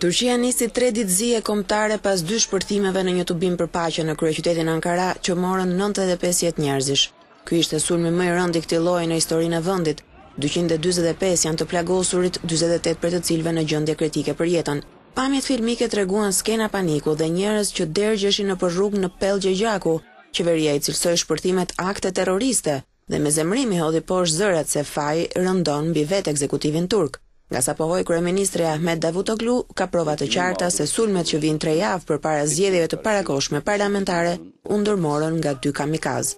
Turqia nisi 3 ditë zi e kombëtare pas 2 shpërthimeve në një tubim për paqe në kryeqytetin Ankara që morën 95 jetë njerëzish. Ky ishte sulmi më i rënd i këtij lloji në historinë e vendit. 245 janë të plagosurit, 48 për të cilëve në gjendje kritike për jetën. Pamjet filmike treguan skena paniku dhe njerëz që dërgjeshin nëpër rrugë në pellgje gjaku. Qeveria i cilësoi shpërthimet akte terroriste dhe me zemrim i hodhi poshtë zërat se faji rëndon mbi vetë ekzekutivin turk. Nga sa pohoi kryeministri Ahmet Davutoglu ka prova të qarta se sulmet që vijnë 3 javë përpara zgjedhjeve të parakohshme parlamentare u ndërmorën nga 2 kamikaz.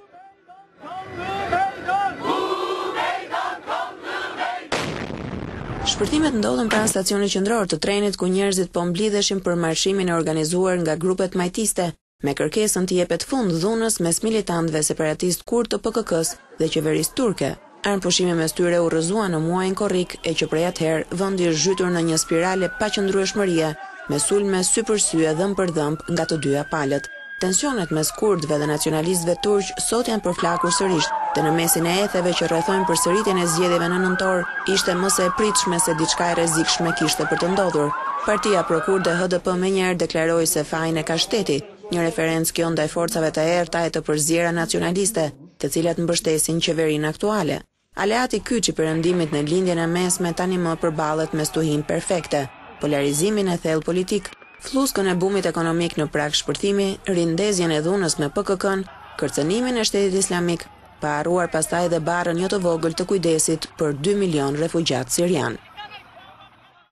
Shpërthimet ndodhen pranë stacionit qendror të trenit ku njerëzit po mblidheshin për marshimin e organizuar nga grupet majtiste me kërkesën të jepet fund dhunës mes militantëve separatist kurd të PKK-s dhe qeverisë turke. Armëpushimi mes tyre u rrëzuan në muajin korrik e që prej atëherë vendi është zhytur në një spirale paqëndrueshmërie me sulme sy për sy e dhëmb për dhëmb nga të dyja palët. Tensionet mes kurdëve dhe nacionalistëve turq sot janë përflakur sërish, dhe në mesin e etheve që rrethojnë përsëritjen e zgjedhjeve në nëntor, ishte mos e pritshme se diçka e rrezikshme kishte për të ndodhur. Partia pro-kurde HDP menjëherë deklaroi se fajin e ka shteti, një referencë kjo ndaj forcave të errta e të përzierë nacionaliste, të cilat mbështesin qeverinë aktuale. Aleati kyç i perëndimit në lindjen e mesme tani më përballet me stuhim perfekte, polarizimin e thellë politik, fluskën e bumit ekonomik në prag shpërthimi, rindezjen e dhunës me PKK-n, kërcënimin e shtetit islamik, pa harruar pastaj dhe barrën jo të vogël të kujdesit për 2 milion refugjat sirian.